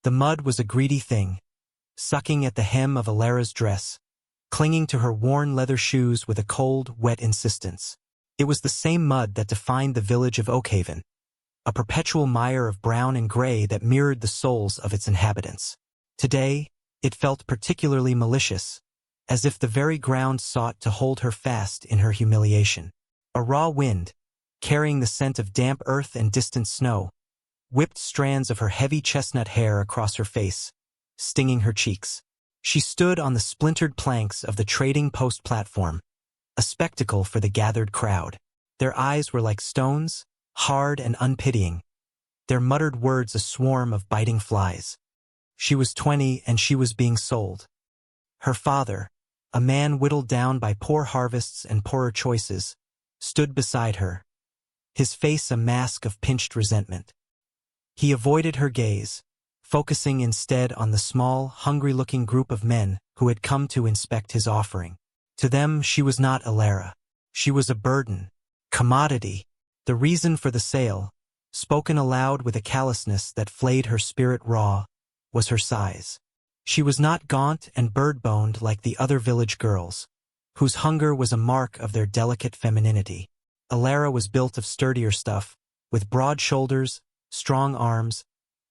The mud was a greedy thing, sucking at the hem of Alara's dress, clinging to her worn leather shoes with a cold, wet insistence. It was the same mud that defined the village of Oakhaven, a perpetual mire of brown and gray that mirrored the souls of its inhabitants. Today, it felt particularly malicious, as if the very ground sought to hold her fast in her humiliation. A raw wind, carrying the scent of damp earth and distant snow, whipped strands of her heavy chestnut hair across her face, stinging her cheeks. She stood on the splintered planks of the trading post platform, a spectacle for the gathered crowd. Their eyes were like stones, hard and unpitying, their muttered words a swarm of biting flies. She was 20 and she was being sold. Her father, a man whittled down by poor harvests and poorer choices, stood beside her, his face a mask of pinched resentment. He avoided her gaze, focusing instead on the small, hungry-looking group of men who had come to inspect his offering. To them, she was not Alara. She was a burden, commodity, the reason for the sale, spoken aloud with a callousness that flayed her spirit raw, was her size. She was not gaunt and bird-boned like the other village girls, whose hunger was a mark of their delicate femininity. Alara was built of sturdier stuff, with broad shoulders, strong arms,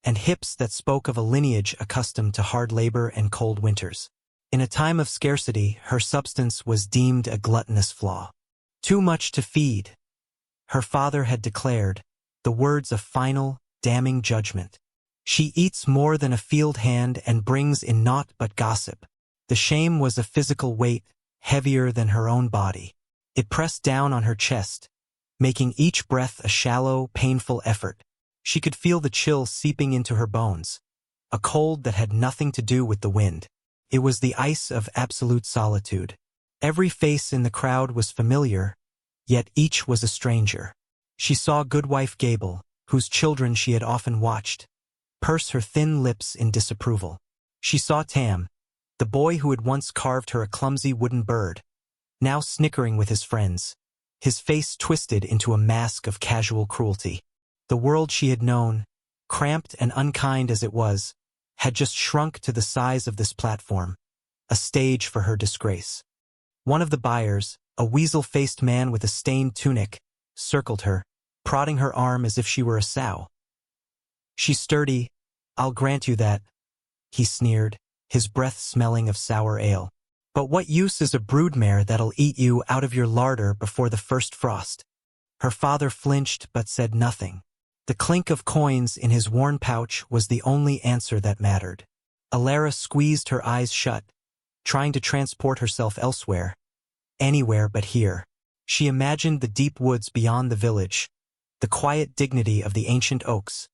and hips that spoke of a lineage accustomed to hard labor and cold winters. In a time of scarcity, her substance was deemed a gluttonous flaw. Too much to feed, her father had declared, the words of final, damning judgment. She eats more than a field hand and brings in naught but gossip. The shame was a physical weight, heavier than her own body. It pressed down on her chest, making each breath a shallow, painful effort. She could feel the chill seeping into her bones, a cold that had nothing to do with the wind. It was the ice of absolute solitude. Every face in the crowd was familiar, yet each was a stranger. She saw Goodwife Gable, whose children she had often watched, purse her thin lips in disapproval. She saw Tam, the boy who had once carved her a clumsy wooden bird, now snickering with his friends, his face twisted into a mask of casual cruelty. The world she had known, cramped and unkind as it was, had just shrunk to the size of this platform, a stage for her disgrace. One of the buyers, a weasel-faced man with a stained tunic, circled her, prodding her arm as if she were a sow. "She's sturdy, I'll grant you that," he sneered, his breath smelling of sour ale. "But what use is a broodmare that'll eat you out of your larder before the first frost?" Her father flinched but said nothing. The clink of coins in his worn pouch was the only answer that mattered. Alara squeezed her eyes shut, trying to transport herself elsewhere, anywhere but here. She imagined the deep woods beyond the village, the quiet dignity of the ancient oaks,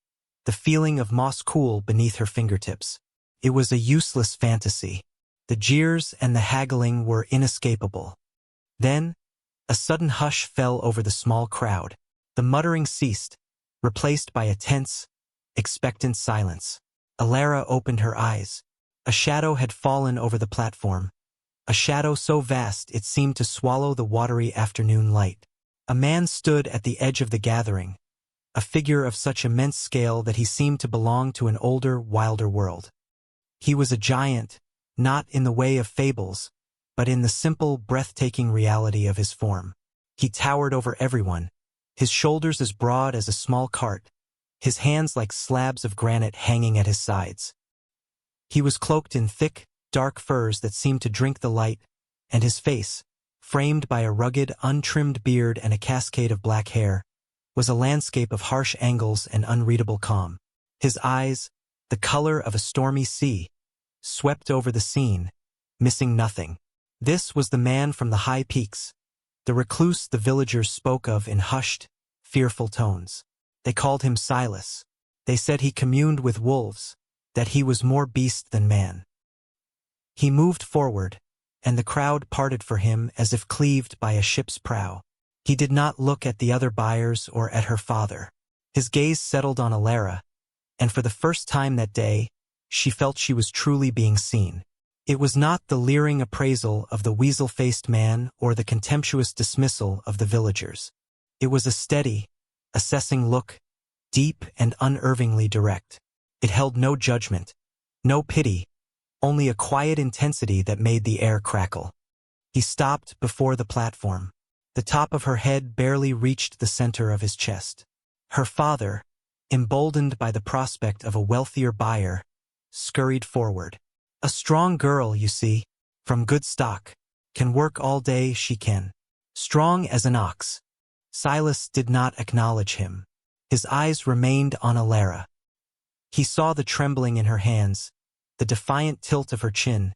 the feeling of moss cool beneath her fingertips. It was a useless fantasy. The jeers and the haggling were inescapable. Then, a sudden hush fell over the small crowd. The muttering ceased, replaced by a tense, expectant silence. Alara opened her eyes. A shadow had fallen over the platform, a shadow so vast it seemed to swallow the watery afternoon light. A man stood at the edge of the gathering, a figure of such immense scale that he seemed to belong to an older, wilder world. He was a giant, not in the way of fables, but in the simple, breathtaking reality of his form. He towered over everyone, his shoulders as broad as a small cart, his hands like slabs of granite hanging at his sides. He was cloaked in thick, dark furs that seemed to drink the light, and his face, framed by a rugged, untrimmed beard and a cascade of black hair, was a landscape of harsh angles and unreadable calm. His eyes, the color of a stormy sea, swept over the scene, missing nothing. This was the man from the high peaks, the recluse the villagers spoke of in hushed, fearful tones. They called him Silas. They said he communed with wolves, that he was more beast than man. He moved forward, and the crowd parted for him as if cleaved by a ship's prow. He did not look at the other buyers or at her father. His gaze settled on Alara, and for the first time that day, she felt she was truly being seen. It was not the leering appraisal of the weasel-faced man or the contemptuous dismissal of the villagers. It was a steady, assessing look, deep and unervingly direct. It held no judgment, no pity, only a quiet intensity that made the air crackle. He stopped before the platform. The top of her head barely reached the center of his chest. Her father, emboldened by the prospect of a wealthier buyer, scurried forward. A strong girl, you see, from good stock, can work all day she can. Strong as an ox. Silas did not acknowledge him. His eyes remained on Alara. He saw the trembling in her hands, the defiant tilt of her chin,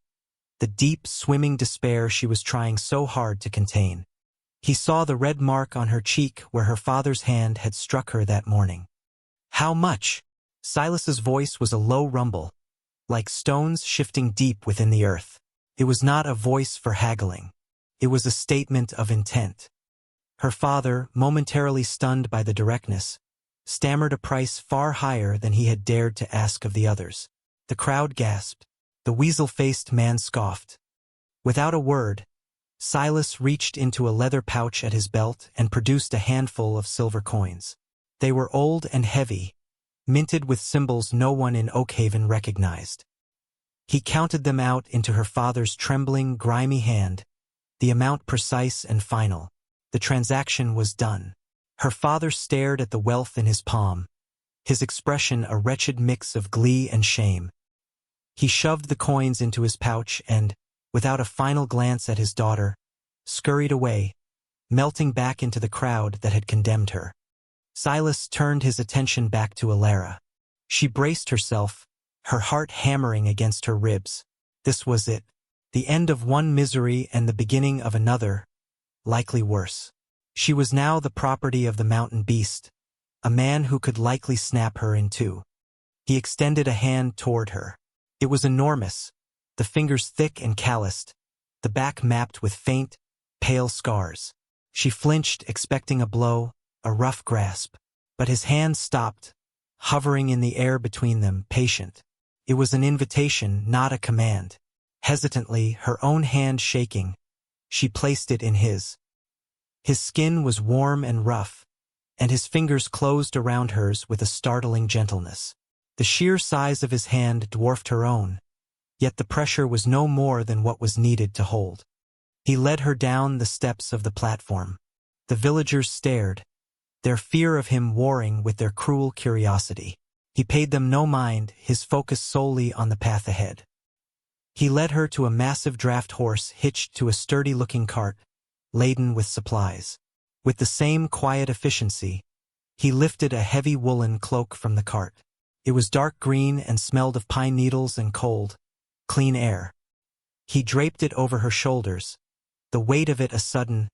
the deep, swimming despair she was trying so hard to contain. He saw the red mark on her cheek where her father's hand had struck her that morning. How much? Silas's voice was a low rumble, like stones shifting deep within the earth. It was not a voice for haggling. It was a statement of intent. Her father, momentarily stunned by the directness, stammered a price far higher than he had dared to ask of the others. The crowd gasped. The weasel-faced man scoffed. Without a word, Silas reached into a leather pouch at his belt and produced a handful of silver coins. They were old and heavy, minted with symbols no one in Oakhaven recognized. He counted them out into her father's trembling, grimy hand, the amount precise and final. The transaction was done. Her father stared at the wealth in his palm, his expression a wretched mix of glee and shame. He shoved the coins into his pouch and, without a final glance at his daughter, scurried away, melting back into the crowd that had condemned her. Silas turned his attention back to Alara. She braced herself, her heart hammering against her ribs. This was it. The end of one misery and the beginning of another, likely worse. She was now the property of the mountain beast, a man who could likely snap her in two. He extended a hand toward her. It was enormous, the fingers thick and calloused, the back mapped with faint, pale scars. She flinched, expecting a blow, a rough grasp. But his hand stopped, hovering in the air between them, patient. It was an invitation, not a command. Hesitantly, her own hand shaking, she placed it in his. His skin was warm and rough, and his fingers closed around hers with a startling gentleness. The sheer size of his hand dwarfed her own, yet the pressure was no more than what was needed to hold. He led her down the steps of the platform. The villagers stared, their fear of him warring with their cruel curiosity. He paid them no mind, his focus solely on the path ahead. He led her to a massive draft horse hitched to a sturdy-looking cart, laden with supplies. With the same quiet efficiency, he lifted a heavy woolen cloak from the cart. It was dark green and smelled of pine needles and cold, clean air. He draped it over her shoulders, the weight of it a sudden,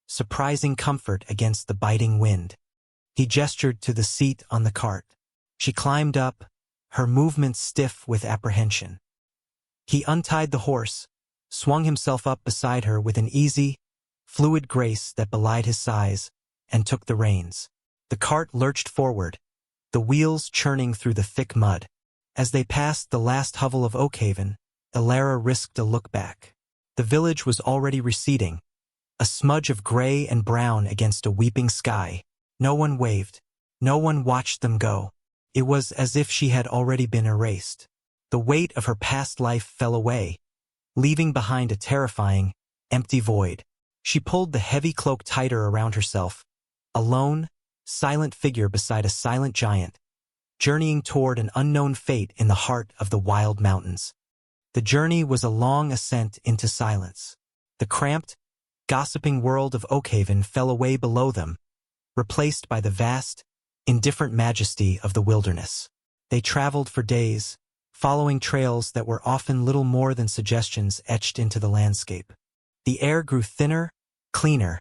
surprising comfort against the biting wind. He gestured to the seat on the cart. She climbed up, her movements stiff with apprehension. He untied the horse, swung himself up beside her with an easy, fluid grace that belied his size, and took the reins. The cart lurched forward, the wheels churning through the thick mud. As they passed the last hovel of Oakhaven, Alara risked a look back. The village was already receding, a smudge of gray and brown against a weeping sky. No one waved. No one watched them go. It was as if she had already been erased. The weight of her past life fell away, leaving behind a terrifying, empty void. She pulled the heavy cloak tighter around herself, a lone, silent figure beside a silent giant, journeying toward an unknown fate in the heart of the wild mountains. The journey was a long ascent into silence. The cramped, gossiping world of Oakhaven fell away below them, replaced by the vast, indifferent majesty of the wilderness. They traveled for days, following trails that were often little more than suggestions etched into the landscape. The air grew thinner, cleaner,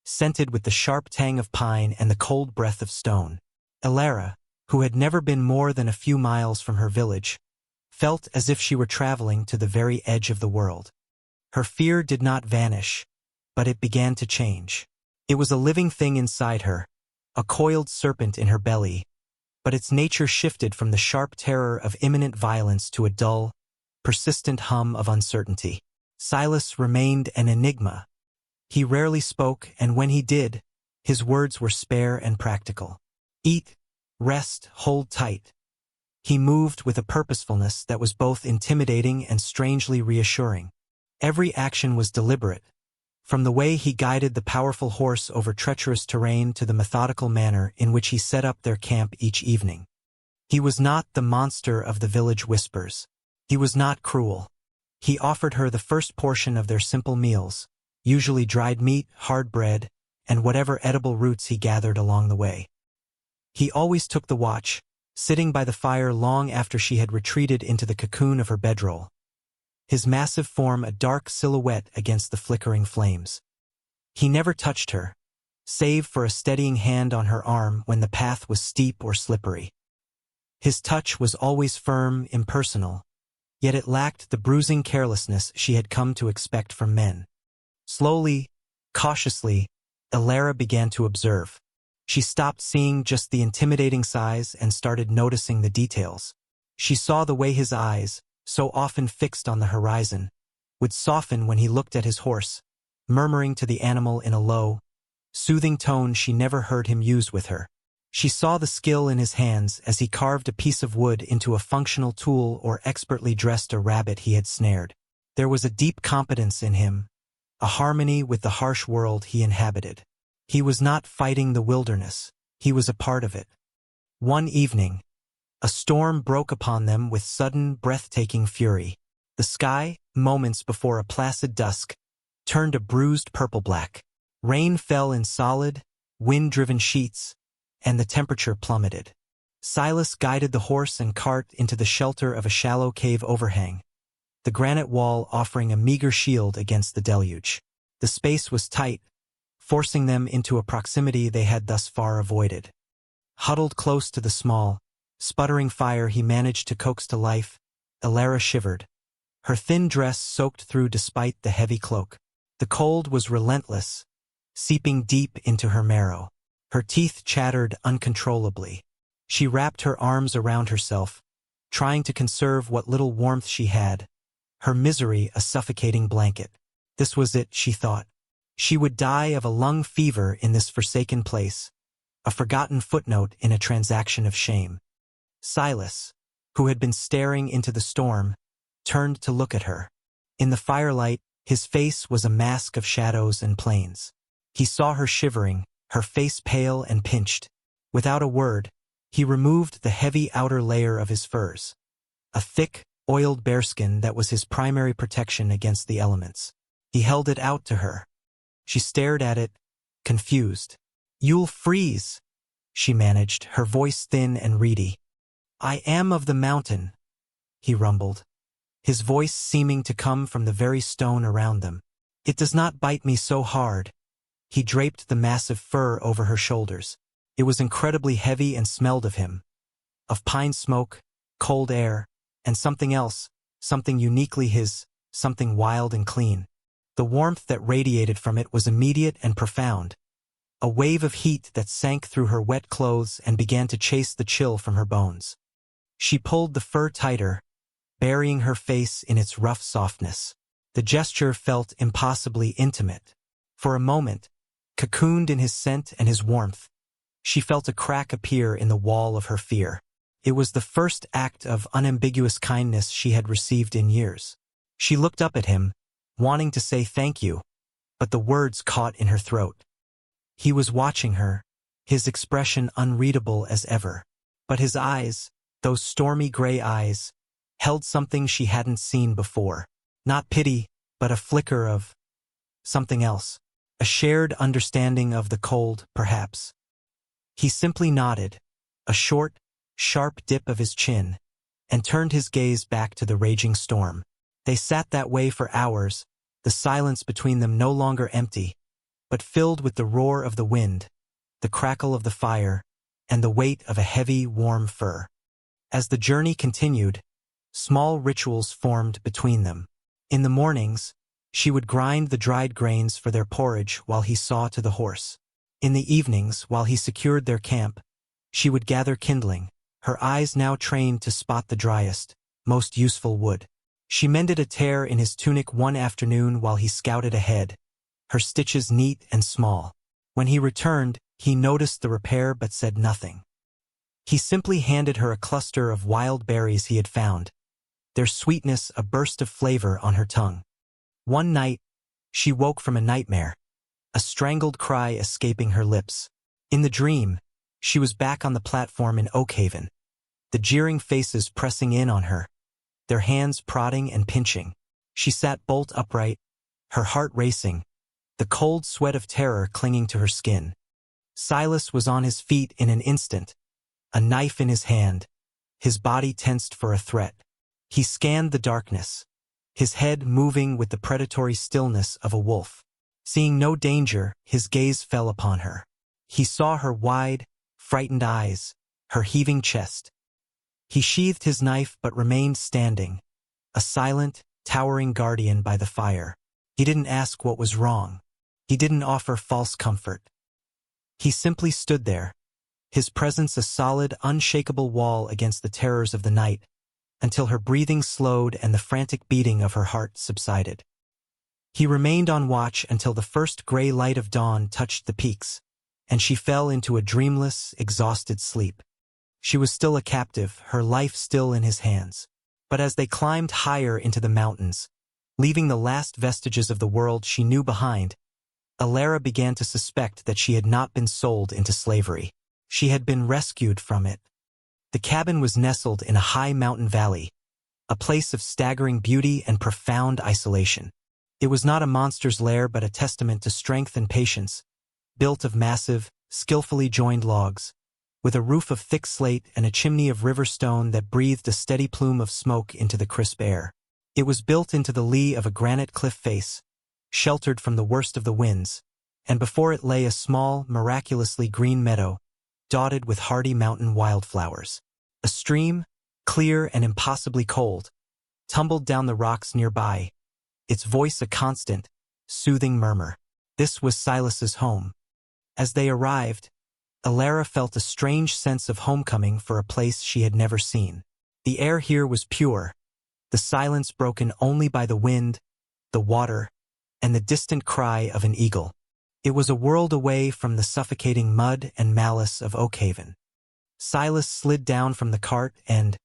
scented with the sharp tang of pine and the cold breath of stone. Alara, who had never been more than a few miles from her village, felt as if she were traveling to the very edge of the world. Her fear did not vanish, but it began to change. It was a living thing inside her, a coiled serpent in her belly, but its nature shifted from the sharp terror of imminent violence to a dull, persistent hum of uncertainty. Silas remained an enigma. He rarely spoke, and when he did, his words were spare and practical. Eat, rest, hold tight. He moved with a purposefulness that was both intimidating and strangely reassuring. Every action was deliberate, from the way he guided the powerful horse over treacherous terrain to the methodical manner in which he set up their camp each evening. He was not the monster of the village whispers. He was not cruel. He offered her the first portion of their simple meals, usually dried meat, hard bread, and whatever edible roots he gathered along the way. He always took the watch, sitting by the fire long after she had retreated into the cocoon of her bedroll, his massive form a dark silhouette against the flickering flames. He never touched her, save for a steadying hand on her arm when the path was steep or slippery. His touch was always firm, impersonal, yet it lacked the bruising carelessness she had come to expect from men. Slowly, cautiously, Elara began to observe. She stopped seeing just the intimidating size and started noticing the details. She saw the way his eyes, so often fixed on the horizon, would soften when he looked at his horse, murmuring to the animal in a low, soothing tone she never heard him use with her. She saw the skill in his hands as he carved a piece of wood into a functional tool or expertly dressed a rabbit he had snared. There was a deep competence in him, a harmony with the harsh world he inhabited. He was not fighting the wilderness, he was a part of it. One evening, a storm broke upon them with sudden, breathtaking fury. The sky, moments before a placid dusk, turned a bruised purple-black. Rain fell in solid, wind-driven sheets, and the temperature plummeted. Silas guided the horse and cart into the shelter of a shallow cave overhang, the granite wall offering a meager shield against the deluge. The space was tight, forcing them into a proximity they had thus far avoided. Huddled close to the small, sputtering fire he managed to coax to life, Elara shivered, her thin dress soaked through despite the heavy cloak. The cold was relentless, seeping deep into her marrow. Her teeth chattered uncontrollably. She wrapped her arms around herself, trying to conserve what little warmth she had, her misery a suffocating blanket. This was it, she thought. She would die of a lung fever in this forsaken place, a forgotten footnote in a transaction of shame. Silas, who had been staring into the storm, turned to look at her. In the firelight, his face was a mask of shadows and plains. He saw her shivering, her face pale and pinched. Without a word, he removed the heavy outer layer of his furs, a thick, oiled bearskin that was his primary protection against the elements. He held it out to her. She stared at it, confused. "You'll freeze," she managed, her voice thin and reedy. "I am of the mountain," he rumbled, his voice seeming to come from the very stone around them. "It does not bite me so hard." He draped the massive fur over her shoulders. It was incredibly heavy and smelled of him, of pine smoke, cold air, and something else, something uniquely his, something wild and clean. The warmth that radiated from it was immediate and profound, a wave of heat that sank through her wet clothes and began to chase the chill from her bones. She pulled the fur tighter, burying her face in its rough softness. The gesture felt impossibly intimate. For a moment, cocooned in his scent and his warmth, she felt a crack appear in the wall of her fear. It was the first act of unambiguous kindness she had received in years. She looked up at him, wanting to say thank you, but the words caught in her throat. He was watching her, his expression unreadable as ever. But his eyes, those stormy gray eyes, held something she hadn't seen before. Not pity, but a flicker of something else. A shared understanding of the cold, perhaps. He simply nodded, a short, sharp dip of his chin, and turned his gaze back to the raging storm. They sat that way for hours, the silence between them no longer empty, but filled with the roar of the wind, the crackle of the fire, and the weight of a heavy, warm fur. As the journey continued, small rituals formed between them. In the mornings, she would grind the dried grains for their porridge while he saw to the horse. In the evenings, while he secured their camp, she would gather kindling, her eyes now trained to spot the driest, most useful wood. She mended a tear in his tunic one afternoon while he scouted ahead, her stitches neat and small. When he returned, he noticed the repair but said nothing. He simply handed her a cluster of wild berries he had found, their sweetness a burst of flavor on her tongue. One night, she woke from a nightmare, a strangled cry escaping her lips. In the dream, she was back on the platform in Oakhaven, the jeering faces pressing in on her, their hands prodding and pinching. She sat bolt upright, her heart racing, the cold sweat of terror clinging to her skin. Silas was on his feet in an instant, a knife in his hand, his body tensed for a threat. He scanned the darkness, his head moving with the predatory stillness of a wolf. Seeing no danger, his gaze fell upon her. He saw her wide, frightened eyes, her heaving chest. He sheathed his knife but remained standing, a silent, towering guardian by the fire. He didn't ask what was wrong. He didn't offer false comfort. He simply stood there, his presence a solid, unshakable wall against the terrors of the night, until her breathing slowed and the frantic beating of her heart subsided. He remained on watch until the first gray light of dawn touched the peaks, and she fell into a dreamless, exhausted sleep. She was still a captive, her life still in his hands. But as they climbed higher into the mountains, leaving the last vestiges of the world she knew behind, Alara began to suspect that she had not been sold into slavery. She had been rescued from it. The cabin was nestled in a high mountain valley, a place of staggering beauty and profound isolation. It was not a monster's lair but a testament to strength and patience, built of massive, skillfully joined logs, with a roof of thick slate and a chimney of river stone that breathed a steady plume of smoke into the crisp air. It was built into the lee of a granite cliff face, sheltered from the worst of the winds, and before it lay a small, miraculously green meadow, dotted with hardy mountain wildflowers. A stream, clear and impossibly cold, tumbled down the rocks nearby, its voice a constant, soothing murmur. This was Silas's home. As they arrived, Alara felt a strange sense of homecoming for a place she had never seen. The air here was pure, the silence broken only by the wind, the water, and the distant cry of an eagle. It was a world away from the suffocating mud and malice of Oakhaven. Silas slid down from the cart and,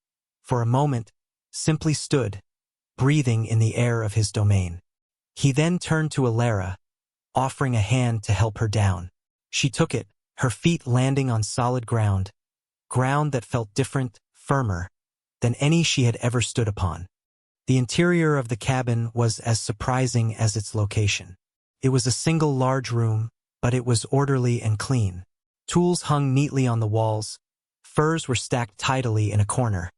for a moment, simply stood, breathing in the air of his domain. He then turned to Alara, offering a hand to help her down. She took it, her feet landing on solid ground that felt different, firmer, than any she had ever stood upon. The interior of the cabin was as surprising as its location. It was a single large room, but it was orderly and clean. Tools hung neatly on the walls, furs were stacked tidily in a corner,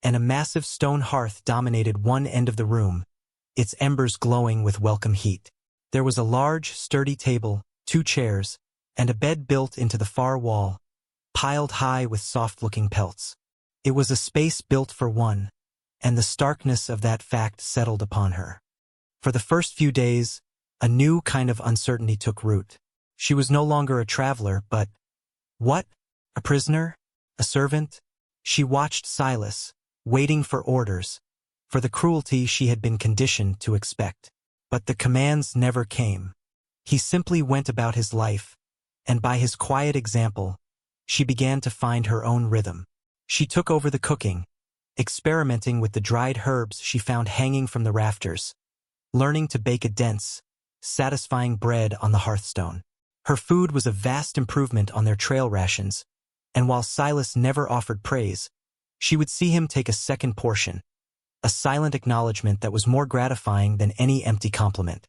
and a massive stone hearth dominated one end of the room, its embers glowing with welcome heat. There was a large, sturdy table, 2 chairs, and a bed built into the far wall, piled high with soft-looking pelts. It was a space built for one, and the starkness of that fact settled upon her. For the first few days, a new kind of uncertainty took root. She was no longer a traveler, but what? A prisoner? A servant? She watched Silas, waiting for orders, for the cruelty she had been conditioned to expect. But the commands never came. He simply went about his life, and by his quiet example, she began to find her own rhythm. She took over the cooking, experimenting with the dried herbs she found hanging from the rafters, learning to bake a dense, satisfying bread on the hearthstone. Her food was a vast improvement on their trail rations, and while Silas never offered praise, she would see him take a second portion, a silent acknowledgement that was more gratifying than any empty compliment.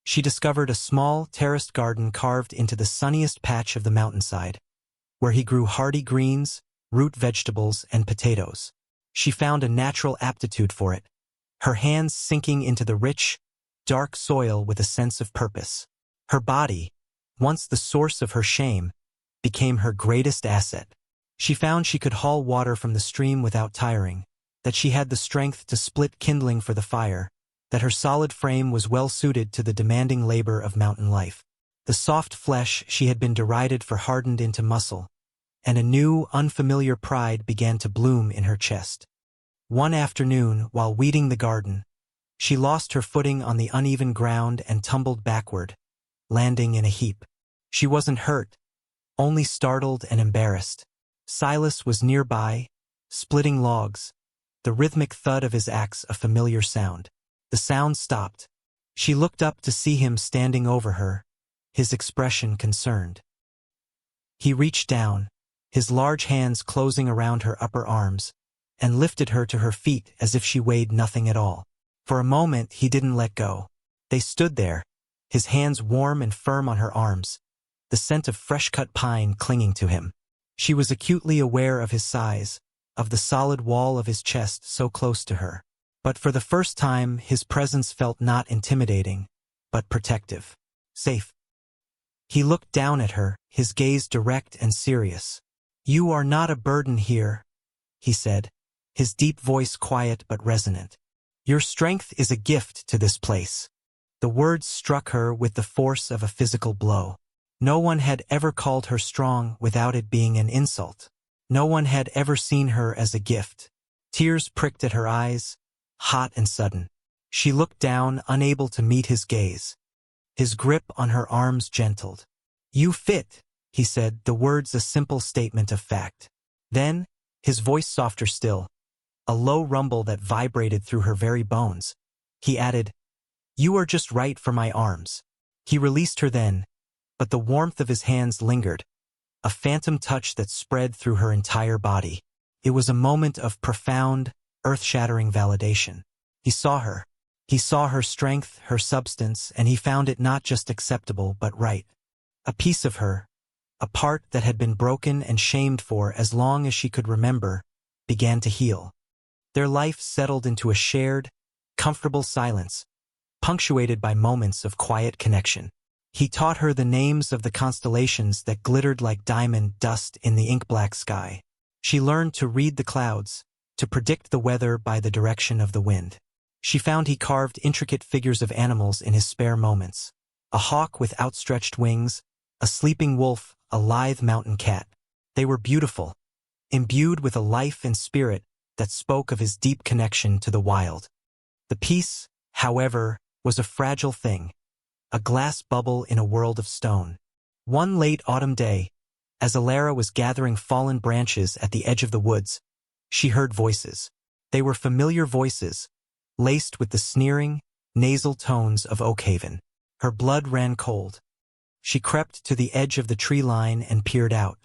She discovered a small, terraced garden carved into the sunniest patch of the mountainside, where he grew hardy greens, root vegetables, and potatoes. She found a natural aptitude for it, her hands sinking into the rich, dark soil with a sense of purpose. Her body, once the source of her shame, became her greatest asset. She found she could haul water from the stream without tiring, that she had the strength to split kindling for the fire, that her solid frame was well suited to the demanding labor of mountain life. The soft flesh she had been derided for hardened into muscle, and a new, unfamiliar pride began to bloom in her chest. One afternoon, while weeding the garden, she lost her footing on the uneven ground and tumbled backward, landing in a heap. She wasn't hurt, only startled and embarrassed. Silas was nearby, splitting logs, the rhythmic thud of his axe a familiar sound. The sound stopped. She looked up to see him standing over her, his expression concerned. He reached down, his large hands closing around her upper arms, and lifted her to her feet as if she weighed nothing at all. For a moment he didn't let go. They stood there, his hands warm and firm on her arms, the scent of fresh-cut pine clinging to him. She was acutely aware of his size, of the solid wall of his chest so close to her. But for the first time his presence felt not intimidating, but protective. Safe. He looked down at her, his gaze direct and serious. "You are not a burden here," he said, his deep voice quiet but resonant. "Your strength is a gift to this place." The words struck her with the force of a physical blow. No one had ever called her strong without it being an insult. No one had ever seen her as a gift. Tears pricked at her eyes, hot and sudden. She looked down, unable to meet his gaze. His grip on her arms gentled. "You fit," he said, the words a simple statement of fact. Then, his voice softer still, a low rumble that vibrated through her very bones, he added, "You are just right for my arms." He released her then, but the warmth of his hands lingered, a phantom touch that spread through her entire body. It was a moment of profound, earth-shattering validation. He saw her. He saw her strength, her substance, and he found it not just acceptable but right. A piece of her, a part that had been broken and shamed for as long as she could remember, began to heal. Their life settled into a shared, comfortable silence, punctuated by moments of quiet connection. He taught her the names of the constellations that glittered like diamond dust in the ink-black sky. She learned to read the clouds, to predict the weather by the direction of the wind. She found he carved intricate figures of animals in his spare moments. A hawk with outstretched wings, a sleeping wolf, a lithe mountain cat. They were beautiful, imbued with a life and spirit that spoke of his deep connection to the wild. The piece, however, was a fragile thing, a glass bubble in a world of stone. One late autumn day, as Alara was gathering fallen branches at the edge of the woods, she heard voices. They were familiar voices, laced with the sneering, nasal tones of Oakhaven. Her blood ran cold. She crept to the edge of the tree line and peered out.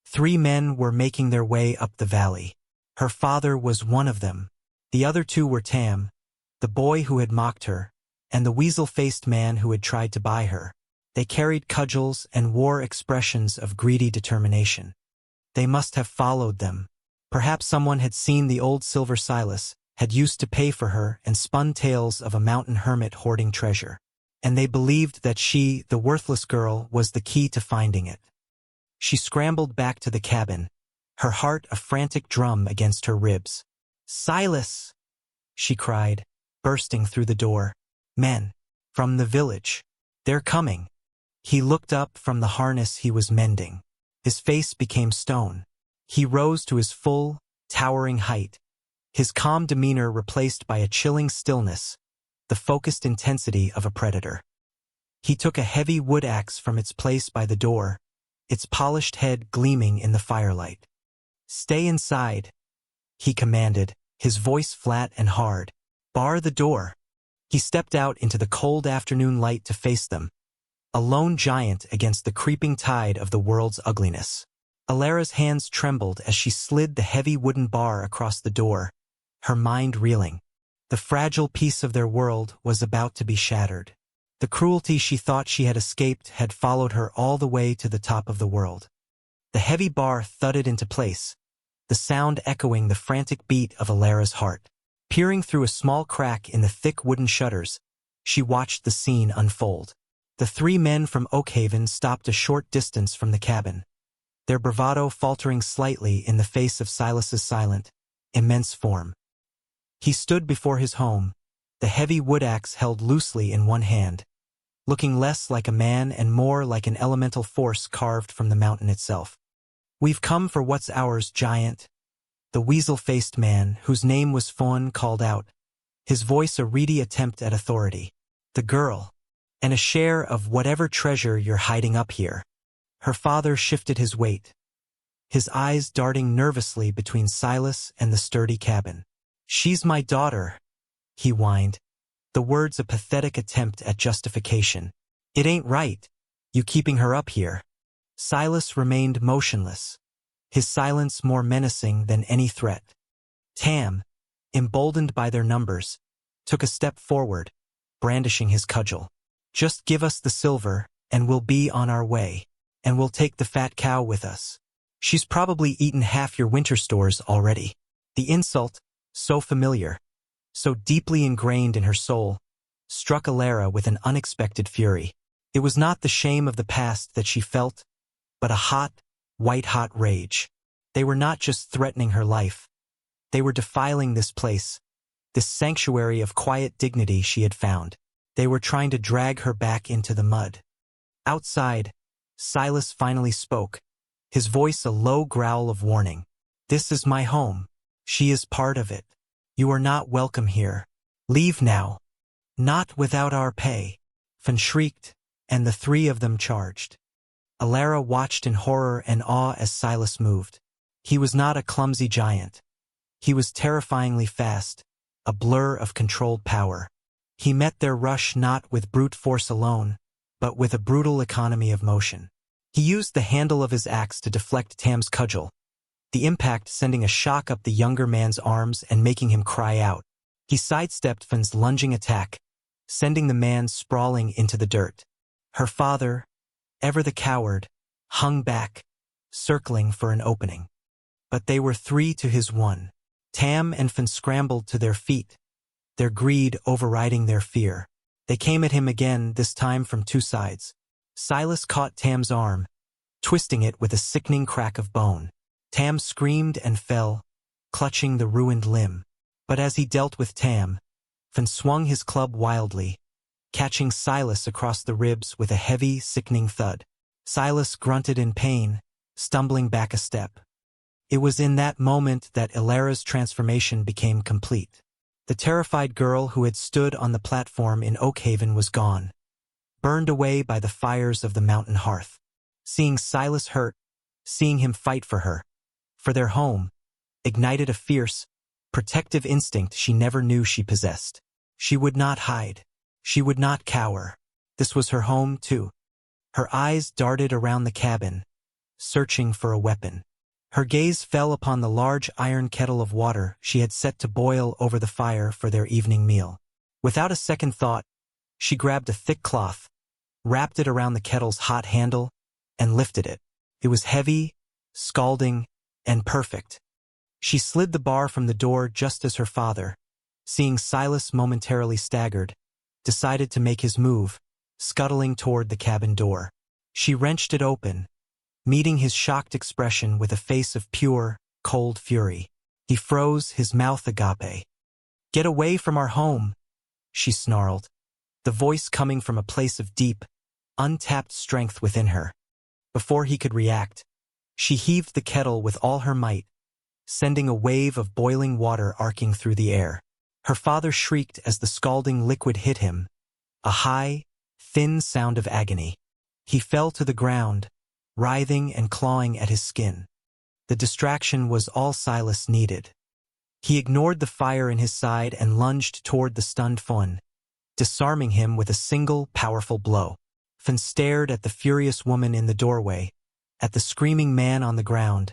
3 men were making their way up the valley. Her father was one of them. The other 2 were Tam, the boy who had mocked her, and the weasel-faced man who had tried to buy her. They carried cudgels and wore expressions of greedy determination. They must have followed them. Perhaps someone had seen the old silver Silas, had used to pay for her, and spun tales of a mountain hermit hoarding treasure. And they believed that she, the worthless girl, was the key to finding it. She scrambled back to the cabin, her heart a frantic drum against her ribs. "Silas!" she cried, bursting through the door. "Men. From the village. They're coming." He looked up from the harness he was mending. His face became stone. He rose to his full, towering height, his calm demeanor replaced by a chilling stillness, the focused intensity of a predator. He took a heavy wood axe from its place by the door, its polished head gleaming in the firelight. "Stay inside," he commanded, his voice flat and hard. "Bar the door." He stepped out into the cold afternoon light to face them, a lone giant against the creeping tide of the world's ugliness. Alara's hands trembled as she slid the heavy wooden bar across the door, her mind reeling. The fragile piece of their world was about to be shattered. The cruelty she thought she had escaped had followed her all the way to the top of the world. The heavy bar thudded into place, the sound echoing the frantic beat of Alara's heart. Peering through a small crack in the thick wooden shutters, she watched the scene unfold. The 3 men from Oakhaven stopped a short distance from the cabin, their bravado faltering slightly in the face of Silas's silent, immense form. He stood before his home, the heavy wood axe held loosely in one hand, looking less like a man and more like an elemental force carved from the mountain itself. "We've come for what's ours, giant," the weasel-faced man, whose name was Fawn, called out, his voice a reedy attempt at authority. "The girl, and a share of whatever treasure you're hiding up here." Her father shifted his weight. his eyes darting nervously between Silas and the sturdy cabin. "She's my daughter," he whined, the words a pathetic attempt at justification. "It ain't right, you keeping her up here." Silas remained motionless, his silence more menacing than any threat. Tam, emboldened by their numbers, took a step forward, brandishing his cudgel. "Just give us the silver, and we'll be on our way. And we'll take the fat cow with us. She's probably eaten half your winter stores already." The insult, so familiar, so deeply ingrained in her soul, struck Alara with an unexpected fury. It was not the shame of the past that she felt, but a hot, white-hot rage. They were not just threatening her life. They were defiling this place, this sanctuary of quiet dignity she had found. They were trying to drag her back into the mud. Outside, Silas finally spoke, his voice a low growl of warning. "This is my home. She is part of it. You are not welcome here. Leave now." "Not without our pay," Finn shrieked, and the three of them charged. Alara watched in horror and awe as Silas moved. He was not a clumsy giant. He was terrifyingly fast, a blur of controlled power. He met their rush not with brute force alone, but with a brutal economy of motion. He used the handle of his axe to deflect Tam's cudgel, the impact sending a shock up the younger man's arms and making him cry out. He sidestepped Finn's lunging attack, sending the man sprawling into the dirt. Her father, ever the coward, hung back, circling for an opening. But they were 3 to his 1. Tam and Finn scrambled to their feet, their greed overriding their fear. They came at him again, this time from 2 sides. Silas caught Tam's arm, twisting it with a sickening crack of bone. Tam screamed and fell, clutching the ruined limb. But as he dealt with Tam, Finn swung his club wildly, catching Silas across the ribs with a heavy, sickening thud. Silas grunted in pain, stumbling back a step. It was in that moment that Alara's transformation became complete. The terrified girl who had stood on the platform in Oakhaven was gone, burned away by the fires of the mountain hearth. Seeing Silas hurt, seeing him fight for her, for their home, ignited a fierce, protective instinct she never knew she possessed. She would not hide. She would not cower. This was her home, too. Her eyes darted around the cabin, searching for a weapon. Her gaze fell upon the large iron kettle of water she had set to boil over the fire for their evening meal. Without a second thought, she grabbed a thick cloth, wrapped it around the kettle's hot handle, and lifted it. It was heavy, scalding, and perfect. She slid the bar from the door just as her father, seeing Silas momentarily staggered, decided to make his move, scuttling toward the cabin door. She wrenched it open, meeting his shocked expression with a face of pure, cold fury. He froze, his mouth agape. "Get away from our home," she snarled, the voice coming from a place of deep, untapped strength within her. Before he could react, she heaved the kettle with all her might, sending a wave of boiling water arcing through the air. Her father shrieked as the scalding liquid hit him, a high, thin sound of agony. He fell to the ground, writhing and clawing at his skin. The distraction was all Silas needed. He ignored the fire in his side and lunged toward the stunned Finn, disarming him with a single, powerful blow. Finn stared at the furious woman in the doorway, at the screaming man on the ground,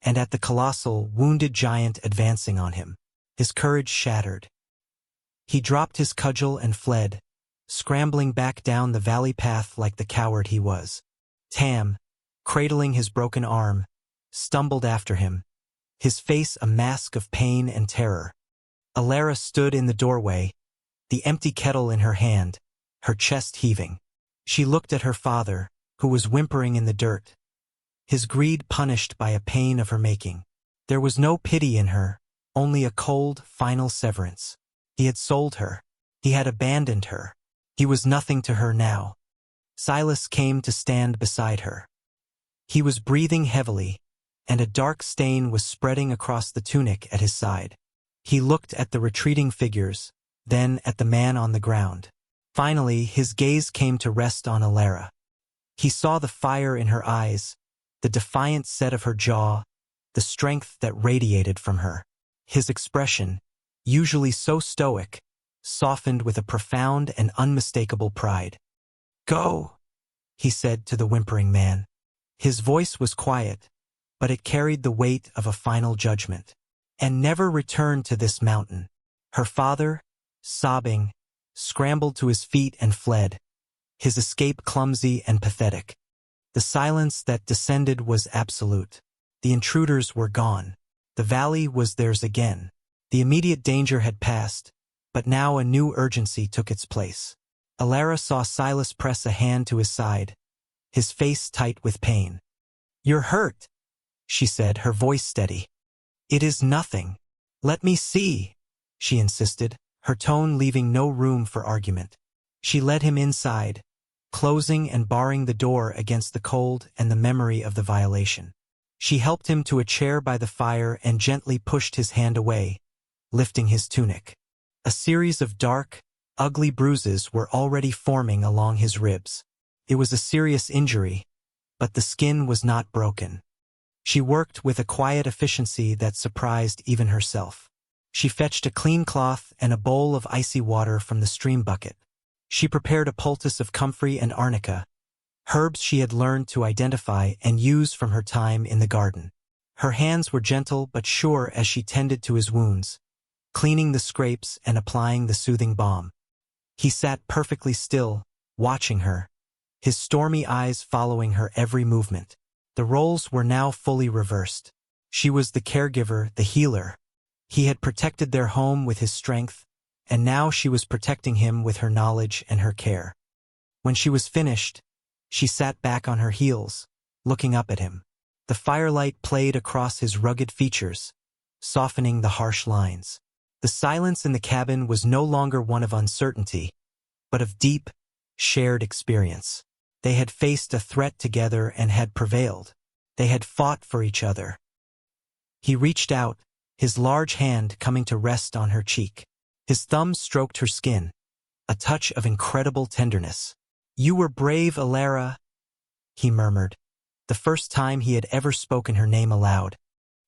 and at the colossal, wounded giant advancing on him. His courage shattered. He dropped his cudgel and fled, scrambling back down the valley path like the coward he was. Tam, cradling his broken arm, stumbled after him, his face a mask of pain and terror. Alara stood in the doorway, the empty kettle in her hand, her chest heaving. She looked at her father, who was whimpering in the dirt, his greed punished by a pain of her making. There was no pity in her, only a cold, final severance. He had sold her. He had abandoned her. He was nothing to her now. Silas came to stand beside her. He was breathing heavily, and a dark stain was spreading across the tunic at his side. He looked at the retreating figures, then at the man on the ground. Finally, his gaze came to rest on Alara. He saw the fire in her eyes, the defiant set of her jaw, the strength that radiated from her. His expression, usually so stoic, softened with a profound and unmistakable pride. "Go," he said to the whimpering man. His voice was quiet, but it carried the weight of a final judgment. "And never return to this mountain." Her father, sobbing, scrambled to his feet and fled, his escape clumsy and pathetic. The silence that descended was absolute. The intruders were gone. The valley was theirs again. The immediate danger had passed, but now a new urgency took its place. Alara saw Silas press a hand to his side, his face tight with pain. "You're hurt," she said, her voice steady. "It is nothing. Let me see," she insisted, her tone leaving no room for argument. She led him inside, closing and barring the door against the cold and the memory of the violation. She helped him to a chair by the fire and gently pushed his hand away, lifting his tunic. A series of dark, ugly bruises were already forming along his ribs. It was a serious injury, but the skin was not broken. She worked with a quiet efficiency that surprised even herself. She fetched a clean cloth and a bowl of icy water from the stream bucket. She prepared a poultice of comfrey and arnica, herbs she had learned to identify and use from her time in the garden. Her hands were gentle but sure as she tended to his wounds, cleaning the scrapes and applying the soothing balm. He sat perfectly still, watching her, his stormy eyes following her every movement. The roles were now fully reversed. She was the caregiver, the healer. He had protected their home with his strength, and now she was protecting him with her knowledge and her care. When she was finished, she sat back on her heels, looking up at him. The firelight played across his rugged features, softening the harsh lines. The silence in the cabin was no longer one of uncertainty, but of deep, shared experience. They had faced a threat together and had prevailed. They had fought for each other. He reached out, his large hand coming to rest on her cheek. His thumb stroked her skin, a touch of incredible tenderness. "You were brave, Alara," he murmured, the first time he had ever spoken her name aloud.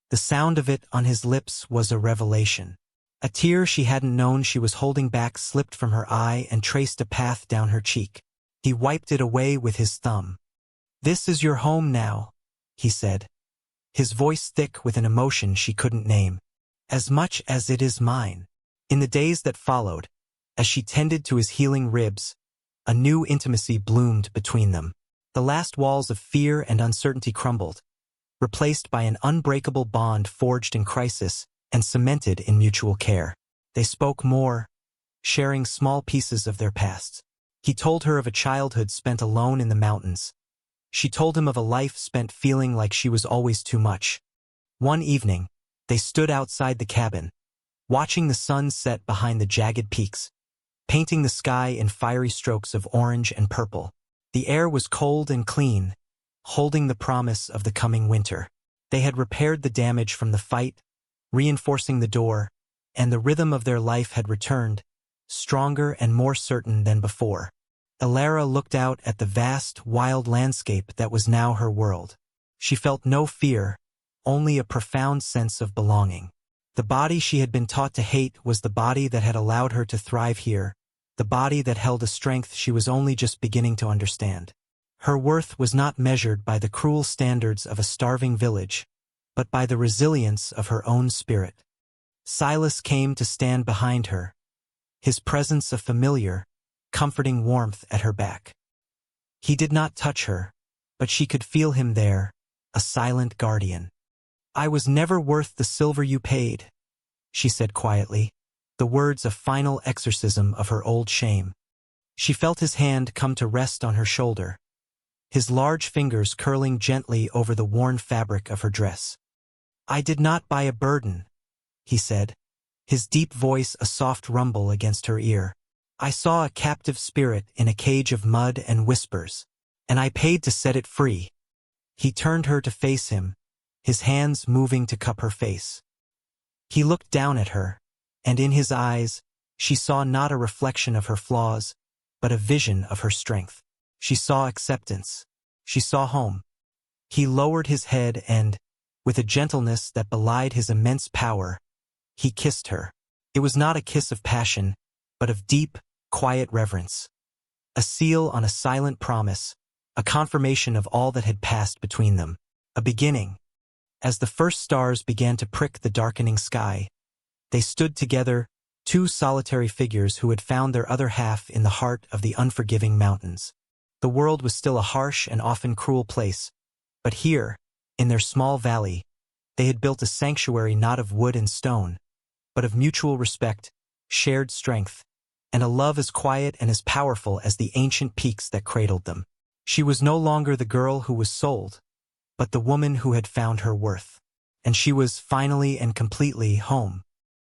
The sound of it on his lips was a revelation. A tear she hadn't known she was holding back slipped from her eye and traced a path down her cheek. He wiped it away with his thumb. "This is your home now," he said, his voice thick with an emotion she couldn't name. "As much as it is mine." In the days that followed, as she tended to his healing ribs, a new intimacy bloomed between them. The last walls of fear and uncertainty crumbled, replaced by an unbreakable bond forged in crisis and cemented in mutual care. They spoke more, sharing small pieces of their pasts. He told her of a childhood spent alone in the mountains. She told him of a life spent feeling like she was always too much. One evening, they stood outside the cabin, watching the sun set behind the jagged peaks, painting the sky in fiery strokes of orange and purple. The air was cold and clean, holding the promise of the coming winter. They had repaired the damage from the fight, reinforcing the door, and the rhythm of their life had returned, stronger and more certain than before. Alara looked out at the vast, wild landscape that was now her world. She felt no fear, only a profound sense of belonging. The body she had been taught to hate was the body that had allowed her to thrive here, the body that held a strength she was only just beginning to understand. Her worth was not measured by the cruel standards of a starving village, but by the resilience of her own spirit. Silas came to stand behind her, his presence a familiar, comforting warmth at her back. He did not touch her, but she could feel him there, a silent guardian. "I was never worth the silver you paid," she said quietly, the words a final exorcism of her old shame. She felt his hand come to rest on her shoulder, his large fingers curling gently over the worn fabric of her dress. "I did not buy a burden," he said, his deep voice a soft rumble against her ear. "I saw a captive spirit in a cage of mud and whispers, and I paid to set it free." He turned her to face him, his hands moving to cup her face. He looked down at her, and in his eyes, she saw not a reflection of her flaws, but a vision of her strength. She saw acceptance. She saw home. He lowered his head and, with a gentleness that belied his immense power, he kissed her. It was not a kiss of passion, but of deep, quiet reverence. A seal on a silent promise, a confirmation of all that had passed between them. A beginning. As the first stars began to prick the darkening sky, they stood together, two solitary figures who had found their other half in the heart of the unforgiving mountains. The world was still a harsh and often cruel place, but here, in their small valley, they had built a sanctuary not of wood and stone, but of mutual respect, shared strength, and a love as quiet and as powerful as the ancient peaks that cradled them. She was no longer the girl who was sold, but the woman who had found her worth. And she was finally and completely home.